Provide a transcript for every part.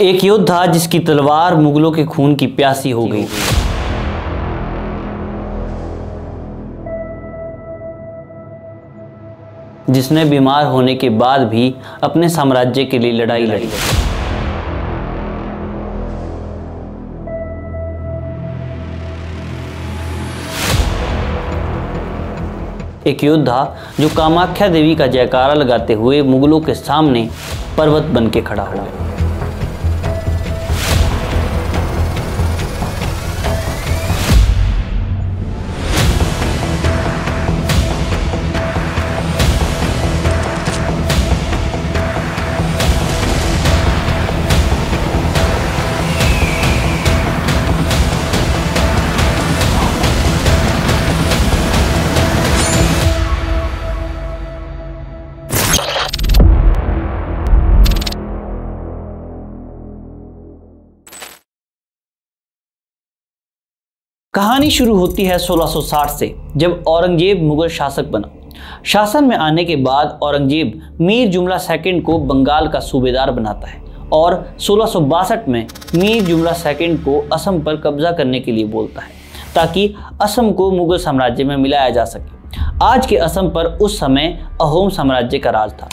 एक योद्धा जिसकी तलवार मुगलों के खून की प्यासी हो गई। जिसने बीमार होने के बाद भी अपने साम्राज्य के लिए लड़ाई लड़ी। एक योद्धा जो कामाख्या देवी का जयकारा लगाते हुए मुगलों के सामने पर्वत बन के खड़ा हो गया। कहानी शुरू होती है 1660 से, जब औरंगजेब मुगल शासक बना। शासन में आने के बाद औरंगजेब मीर जुमला सेकंड को बंगाल का सूबेदार बनाता है और 1662 में मीर जुमला सेकंड को असम पर कब्जा करने के लिए बोलता है ताकि असम को मुगल साम्राज्य में मिलाया जा सके। आज के असम पर उस समय अहोम साम्राज्य का राज था।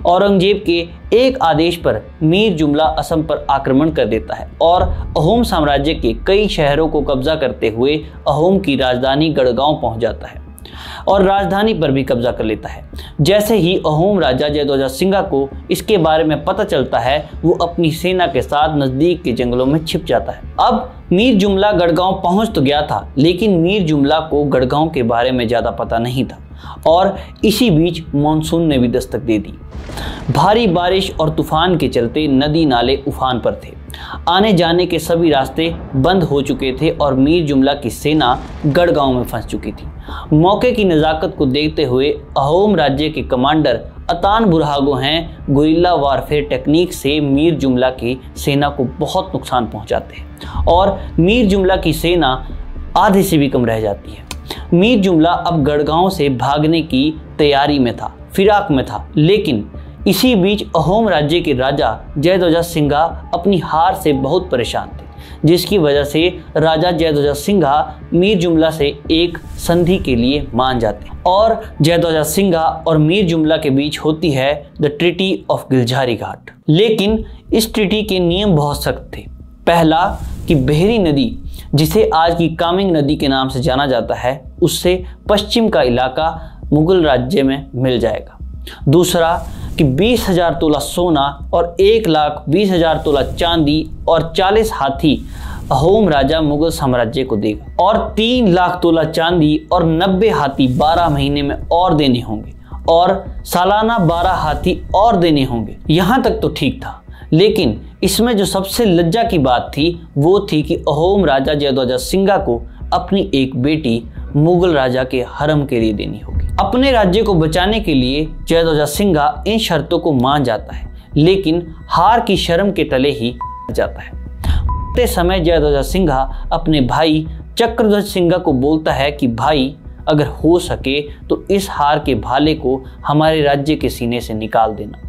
औरंगजेब के एक आदेश पर मीर जुमला असम पर आक्रमण कर देता है और अहोम साम्राज्य के कई शहरों को कब्जा करते हुए अहोम की राजधानी गढ़गांव पहुंच जाता है और राजधानी पर भी कब्जा कर लेता है। जैसे ही अहोम राजा जयध्वजा सिंघा को इसके बारे में पता चलता है, वो अपनी सेना के साथ नजदीक के जंगलों में छिप जाता है। अब मीर जुमला गढ़गांव पहुंच तो गया था, लेकिन मीर जुमला को गढ़गांव के बारे में ज्यादा पता नहीं था और इसी बीच मानसून ने भी दस्तक दे दी। भारी बारिश और तूफान के चलते नदी नाले उफान पर थे। आने जाने के सभी रास्ते बंद हो चुके थे और मीर जुमला की सेना गढ़गांव में फंस चुकी थी। मौके की नज़ाकत को देखते हुए अहोम राज्य के कमांडर अतान बुरहागो हैं गुरिल्ला वारफेयर टेक्निक से मीर जुमला की सेना को बहुत नुकसान पहुंचाते हैं और मीर जुमला की सेना आधे से भी कम रह जाती है। मीर जुमला अब गढ़गांव से भागने की तैयारी में था, फिराक में था, लेकिन इसी बीच अहोम राज्य के राजा जयध्वजा सिंघा अपनी हार से बहुत परेशान थे, जिसकी वजह से राजा जयध्वजा सिंघा मीर जुमला से एक संधि के लिए मान जाते हैं और जयध्वजा सिंघा और मीर जुमला के बीच होती है द ट्रीटी ऑफ गिलझारी घाट। लेकिन इस ट्रीटी के नियम बहुत सख्त थे। पहला कि बहरी नदी, जिसे आज की कामिंग नदी के नाम से जाना जाता है, उससे पश्चिम का इलाका मुगल राज्य में मिल जाएगा। दूसरा कि 20,000 तोला सोना और 1,20,000 तोला चांदी और 40 हाथी अहोम राजा मुगल साम्राज्य को देगा और 3 लाख तोला चांदी और 90 हाथी 12 महीने में और देने होंगे और सालाना 12 हाथी और देने होंगे। यहाँ तक तो ठीक था, लेकिन इसमें जो सबसे लज्जा की बात थी वो थी कि अहोम राजा जयध्वजा सिंघा को अपनी एक बेटी मुगल राजा के हरम के लिए देनी होगी। अपने राज्य को बचाने के लिए जयध्वजा सिंघा इन शर्तों को मान जाता है, लेकिन हार की शर्म के तले ही जाता है। उतने समय जयध्वजा सिंघा अपने भाई चक्रध्वज सिंघा को बोलता है कि भाई, अगर हो सके तो इस हार के भाले को हमारे राज्य के सीने से निकाल देना।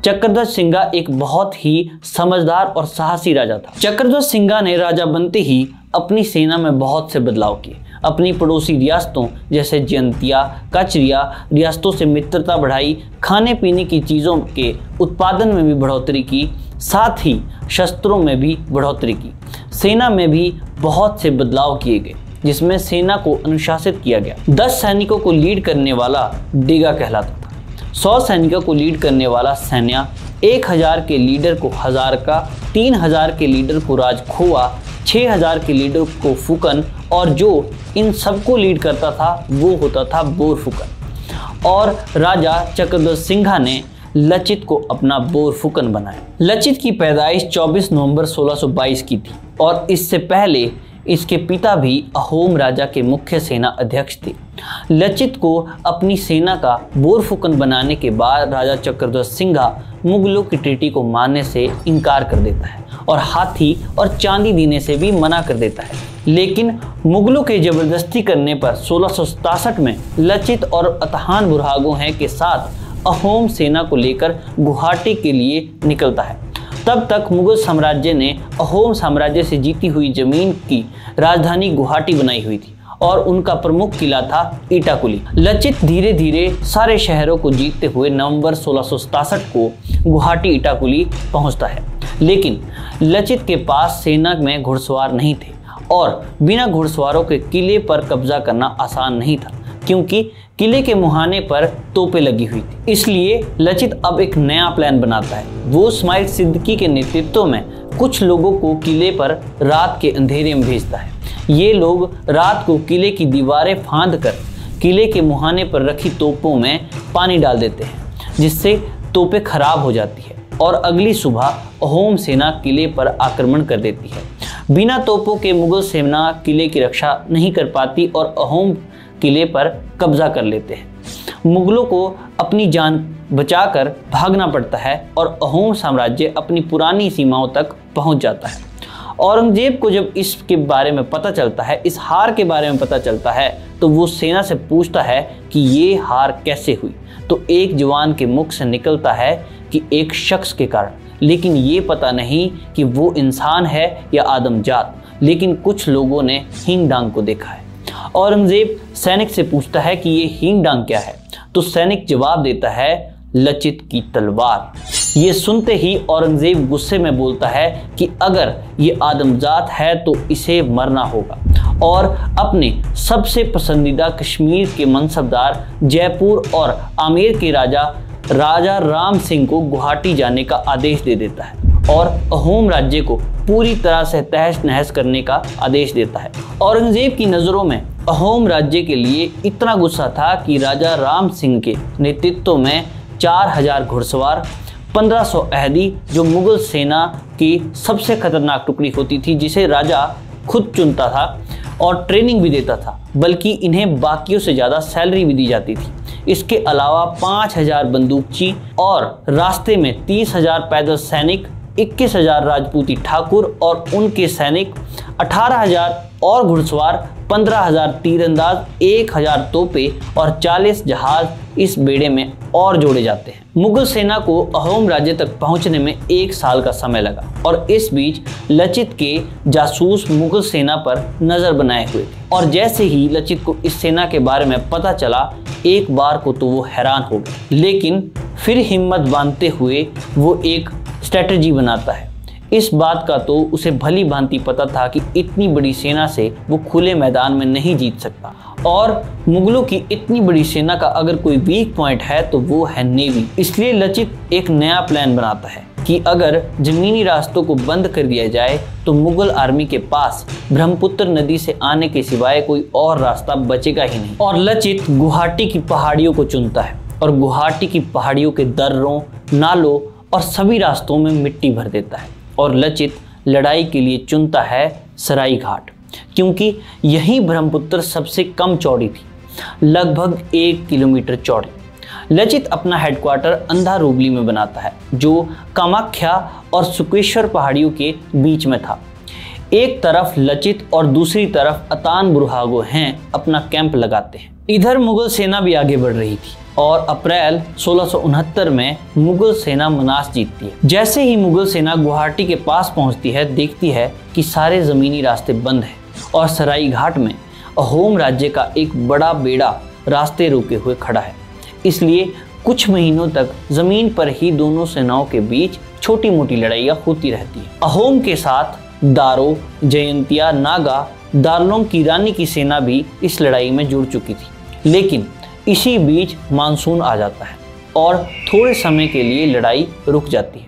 चक्रध्वज सिंघा एक बहुत ही समझदार और साहसी राजा था। चक्रध्वज सिंघा ने राजा बनते ही अपनी सेना में बहुत से बदलाव किए। अपनी पड़ोसी रियासतों जैसे जयंतिया, कचरिया रियासतों से मित्रता बढ़ाई, खाने पीने की चीज़ों के उत्पादन में भी बढ़ोतरी की, साथ ही शस्त्रों में भी बढ़ोतरी की। सेना में भी बहुत से बदलाव किए गए, जिसमें सेना को अनुशासित किया गया। 10 सैनिकों को लीड करने वाला डेगा कहलाता था, 100 सैनिकों को लीड करने वाला सैन्या, 1000 के लीडर को हजारका, 3000 के लीडर को राजखोआ, 6000 के लीडर को फुकन और जो इन सबको लीड करता था वो होता था बोरफुकन। और राजा चक्रध्वज सिंघा ने लचित को अपना बोरफुकन बनाया। लचित की पैदाइश 24 नवंबर 1622 की थी और इससे पहले इसके पिता भी अहोम राजा के मुख्य सेना अध्यक्ष थे। लचित को अपनी सेना का बोरफुकन बनाने के बाद राजा चक्रध्वज सिंघा मुगलों की ट्रीटी को मानने से इनकार कर देता है और हाथी और चांदी देने से भी मना कर देता है। लेकिन मुगलों के जबरदस्ती करने पर 1667 में लचित और अतहान बुरहागो हैं के साथ अहोम सेना को लेकर गुवाहाटी के लिए निकलता है। तब तक मुगल साम्राज्य ने अहोम साम्राज्य से जीती हुई जमीन की राजधानी गुवाहाटी बनाई हुई थी और उनका प्रमुख किला था ईटाकुली। लचित धीरे धीरे सारे शहरों को जीतते हुए नवंबर 1667 को गुवाहाटी ईटाकुली पहुंचता है, लेकिन लचित के पास सेना में घुड़सवार नहीं थे और बिना घुड़सवारों के किले पर कब्जा करना आसान नहीं था, क्योंकि किले के मुहाने पर तोपें लगी हुई थी। इसलिए लचित अब एक नया प्लान बनाता है। वो इस्माइल सिद्दीकी के नेतृत्व में कुछ लोगों को किले पर रात के अंधेरे में भेजता है। ये लोग रात को किले की दीवारें फांद कर किले के मुहाने पर रखी तोपों में पानी डाल देते हैं, जिससे तोपें खराब हो जाती है और अगली सुबह अहोम सेना किले पर आक्रमण कर देती है। बिना तोपों के मुगल सेना किले की रक्षा नहीं कर पाती और अहोम किले पर कब्जा कर लेते हैं। मुगलों को अपनी जान बचाकर भागना पड़ता है और अहोम साम्राज्य अपनी पुरानी सीमाओं तक पहुंच जाता है। औरंगजेब को जब इसके बारे में पता चलता है, इस हार के बारे में पता चलता है, तो वो सेना से पूछता है कि ये हार कैसे हुई। तो एक जवान के मुख से निकलता है कि एक शख्स के कारण, लेकिन ये पता नहीं कि वो इंसान है या आदमजात। लेकिन कुछ लोगों ने हींग डांग को देखा है। औरंगजेब सैनिक से पूछता है कि ये हींग डांग क्या है, तो सैनिक जवाब देता है लचित की तलवार। ये सुनते ही औरंगजेब गुस्से में बोलता है कि अगर ये आदमजात है तो इसे मरना होगा, और अपने सबसे पसंदीदा कश्मीर के मनसबदार जयपुर और आमेर के राजा राम सिंह को गुवाहाटी जाने का आदेश दे देता है और अहोम राज्य को पूरी तरह से तहस नहस करने का आदेश देता है। औरंगजेब की नज़रों में अहोम राज्य के लिए इतना गुस्सा था कि राजा राम सिंह के नेतृत्व में 4000 घुड़सवार, 1500 अहदी, जो मुगल सेना की सबसे खतरनाक टुकड़ी होती थी, जिसे राजा खुद चुनता था और ट्रेनिंग भी देता था, बल्कि इन्हें बाकियों से ज़्यादा सैलरी भी दी जाती थी। इसके अलावा 5000 बंदूकची और रास्ते में 30,000 पैदल सैनिक, 21,000 राजपूती ठाकुर और उनके सैनिक, 18,000 और घुड़सवार, 15,000 तीरंदाज, 1,000 तोपें और 40 जहाज इस बेड़े में और जोड़े जाते हैं। मुगल सेना को अहोम राज्य तक पहुंचने में 1 साल का समय लगा और इस बीच लचित के जासूस मुगल सेना पर नजर बनाए हुए थे। और जैसे ही लचित को इस सेना के बारे में पता चला, एक बार को तो वो हैरान हो गए, लेकिन फिर हिम्मत बांधते हुए वो एक स्ट्रेटजी बनाता है। इस बात का तो उसे भली भांति पता था कि इतनी बड़ी सेना से वो खुले मैदान में नहीं जीत सकता, और मुगलों की इतनी बड़ी सेना का अगर कोई वीक पॉइंट है तो वो है नेवी। इसलिए लचित एक नया प्लान बनाता है कि अगर जमीनी रास्तों को बंद कर दिया जाए तो मुगल आर्मी के पास ब्रह्मपुत्र नदी से आने के सिवाय कोई और रास्ता बचेगा ही नहीं। और लचित गुवाहाटी की पहाड़ियों को चुनता है और गुवाहाटी की पहाड़ियों के दर्रों, नालों और सभी रास्तों में मिट्टी भर देता है। और लचित लड़ाई के लिए चुनता है सराई घाट, क्योंकि यही ब्रह्मपुत्र सबसे कम चौड़ी थी, लगभग 1 किलोमीटर चौड़ी। लचित अपना हेडक्वार्टर अंधारूबली में बनाता है, जो कामाख्या और सुकेश्वर पहाड़ियों के बीच में था। एक तरफ लचित और दूसरी तरफ अतान बुरहागो हैं अपना कैंप लगाते हैं। इधर मुगल सेना भी आगे बढ़ रही थी और अप्रैल 1669 में मुगल सेना मनास जीतती है। जैसे ही मुगल सेना गुवाहाटी के पास पहुंचती है, देखती है कि सारे ज़मीनी रास्ते बंद हैं और सराई घाट में अहोम राज्य का एक बड़ा बेड़ा रास्ते रोके हुए खड़ा है। इसलिए कुछ महीनों तक ज़मीन पर ही दोनों सेनाओं के बीच छोटी मोटी लड़ाइयाँ होती रहती हैं। अहोम के साथ दारो, जयंतिया, नागा, दार्लोंग की रानी की सेना भी इस लड़ाई में जुड़ चुकी थी। लेकिन इसी बीच मानसून आ जाता है और थोड़े समय के लिए लड़ाई रुक जाती है।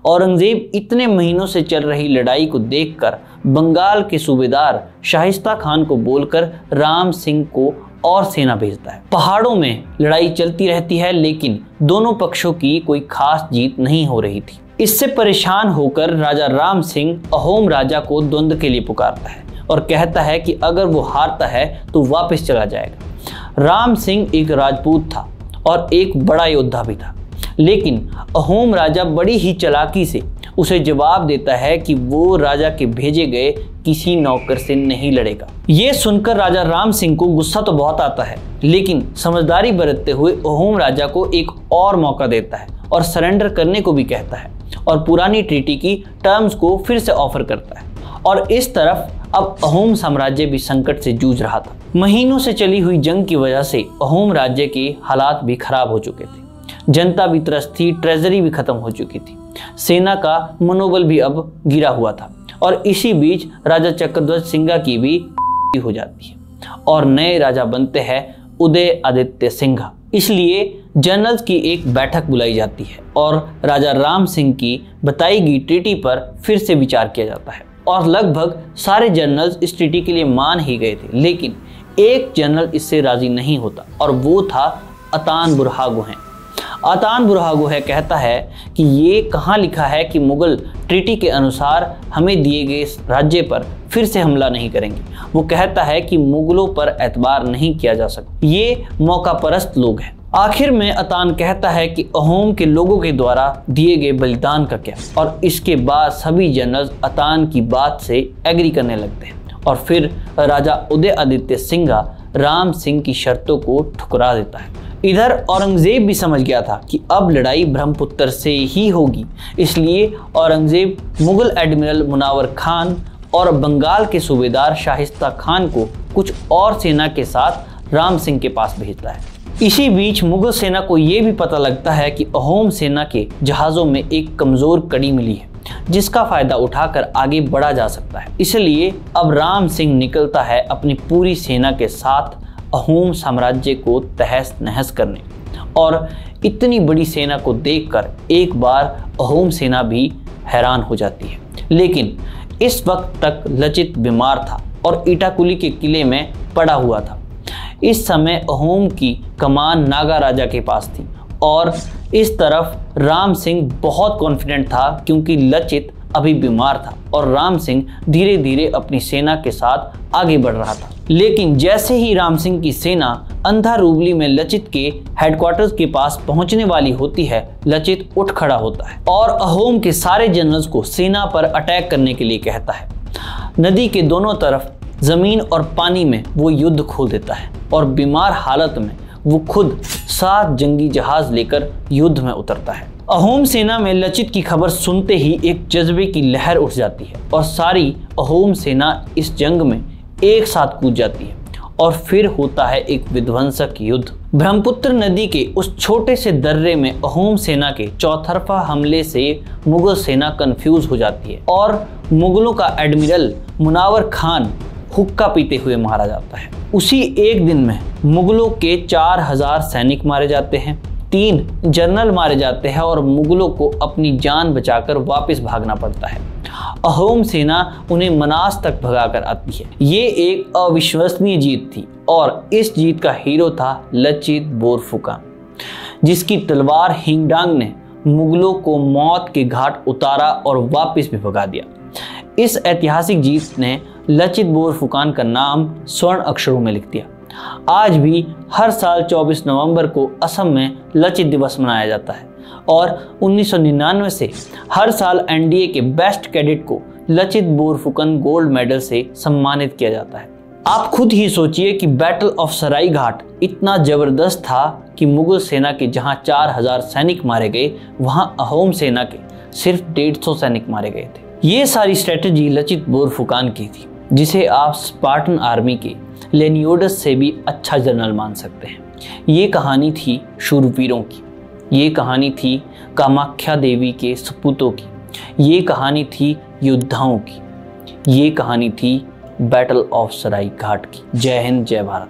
औरंगजेब इतने महीनों से चल रही लड़ाई को देखकर बंगाल के सूबेदार शाहिस्ता खान को बोलकर राम सिंह को और सेना भेजता है। पहाड़ों में लड़ाई चलती रहती है, लेकिन दोनों पक्षों की कोई खास जीत नहीं हो रही थी। इससे परेशान होकर राजा राम सिंह अहोम राजा को द्वंद्व के लिए पुकारता है और कहता है कि अगर वो हारता है तो वापस चला जाएगा। राम सिंह एक राजपूत था और एक बड़ा योद्धा भी था, लेकिन अहोम राजा बड़ी ही चालाकी से उसे जवाब देता है कि वो राजा के भेजे गए किसी नौकर से नहीं लड़ेगा। ये सुनकर राजा राम सिंह को गुस्सा तो बहुत आता है, लेकिन समझदारी बरतते हुए अहोम राजा को एक और मौका देता है और सरेंडर करने को भी कहता है और पुरानी ट्रीटी की टर्म्स को फिर से ऑफर करता है। और इस तरफ अब अहोम साम्राज्य भी संकट से जूझ रहा था। महीनों से चली हुई जंग की वजह से अहोम राज्य के हालात भी खराब हो चुके थे। जनता भी त्रस्त थी, ट्रेजरी भी खत्म हो चुकी थी, सेना का मनोबल भी अब गिरा हुआ था। और इसी बीच राजा चक्रध्वज सिंघा की भी हो जाती है और नए राजा बनते हैं उदय आदित्य सिंघा। इसलिए जनरल्स की एक बैठक बुलाई जाती है और राजा राम सिंह की बताई गई ट्रीटी पर फिर से विचार किया जाता है। और लगभग सारे जनरल्स इस ट्रीटी के लिए मान ही गए थे, लेकिन एक जनरल इससे राजी नहीं होता और वो था अतान बुरहागोहे। अतान बुरहागोहे कहता है कि ये कहाँ लिखा है कि मुगल ट्रीटी के अनुसार हमें दिए गए राज्य पर फिर से हमला नहीं करेंगे। वो कहता है कि मुगलों पर एतबार नहीं किया जा सकता, ये मौका परस्त लोग हैं। आखिर में अतान कहता है कि अहोम के लोगों के द्वारा दिए गए बलिदान का क्या, और इसके बाद सभी जनरल्स अतान की बात से एग्री करने लगते हैं और फिर राजा उदय आदित्य सिंघा राम सिंह की शर्तों को ठुकरा देता है। इधर औरंगजेब भी समझ गया था कि अब लड़ाई ब्रह्मपुत्र से ही होगी, इसलिए औरंगजेब मुगल एडमिरल मुनावर खान और बंगाल के सूबेदार शाहिस्ता खान को कुछ और सेना के साथ राम सिंह के पास भेजता है। इसी बीच मुगल सेना को यह भी पता लगता है कि अहोम सेना के जहाज़ों में एक कमज़ोर कड़ी मिली है जिसका फायदा उठाकर आगे बढ़ा जा सकता है। इसलिए अब राम सिंह निकलता है अपनी पूरी सेना के साथ अहोम साम्राज्य को तहस नहस करने। और इतनी बड़ी सेना को देखकर एक बार अहोम सेना भी हैरान हो जाती है। लेकिन इस वक्त तक लचित बीमार था और इटाकुली के किले में पड़ा हुआ था। इस समय अहोम की कमान नागा राजा के पास थी और इस तरफ राम सिंह बहुत कॉन्फिडेंट था क्योंकि लचित अभी बीमार था और राम सिंह धीरे धीरे अपनी सेना के साथ आगे बढ़ रहा था। लेकिन जैसे ही राम सिंह की सेना अंधारूबली में लचित के हेडक्वार्टर्स के पास पहुंचने वाली होती है, लचित उठ खड़ा होता है और अहोम के सारे जनरल्स को सेना पर अटैक करने के लिए कहता है। नदी के दोनों तरफ जमीन और पानी में वो युद्ध खोल देता है और बीमार हालत में वो खुद 7 जंगी जहाज लेकर युद्ध में उतरता है। अहोम सेना में लचित की खबर सुनते ही एक जज्बे की लहर उठ जाती है और सारी अहोम सेना इस जंग में एक साथ कूद जाती है और फिर होता है एक विध्वंसक युद्ध। ब्रह्मपुत्र नदी के उस छोटे से दर्रे में अहोम सेना के चौतरफा हमले से मुगल सेना कंफ्यूज हो जाती है और मुगलों का एडमिरल मुनावर खान हुक्का पीते हुए मारा जाता है। उसी एक दिन में मुगलों के 4000 सैनिक मारे जाते हैं, 3 जनरल मारे जाते हैं और मुगलों को अपनी जान बचाकर वापस भागना पड़ता है। अहोम सेना उन्हें मनास तक भगाकर आती है। ये एक अविश्वसनीय जीत थी और इस जीत का हीरो था लचित बोरफुकन, जिसकी तलवार हिंगडांग ने मुगलों को मौत के घाट उतारा और वापस भी भगा दिया। इस ऐतिहासिक जीत ने लचित बोरफुकन का नाम स्वर्ण अक्षरों में लिख दिया। आज भी हर साल 24 नवंबर को असम में लचित दिवस मनाया जाता है और 1999 से हर साल एनडीए के बेस्ट कैडेट को लचित बोरफुकन गोल्ड मेडल से सम्मानित किया जाता है। आप खुद ही सोचिए कि बैटल ऑफ सराई घाट इतना जबरदस्त था कि मुगल सेना के जहां 4000 सैनिक मारे गए, वहां अहोम सेना के सिर्फ 150 सैनिक मारे गए थे। ये सारी स्ट्रेटजी लचित बोरफुकन की थी, जिसे आप स्पार्टन आर्मी के लेनियोडस से भी अच्छा जनरल मान सकते हैं। ये कहानी थी शूरवीरों की, ये कहानी थी कामाख्या देवी के सपूतों की, ये कहानी थी योद्धाओं की, ये कहानी थी बैटल ऑफ सराई घाट की। जय हिंद, जय भारत।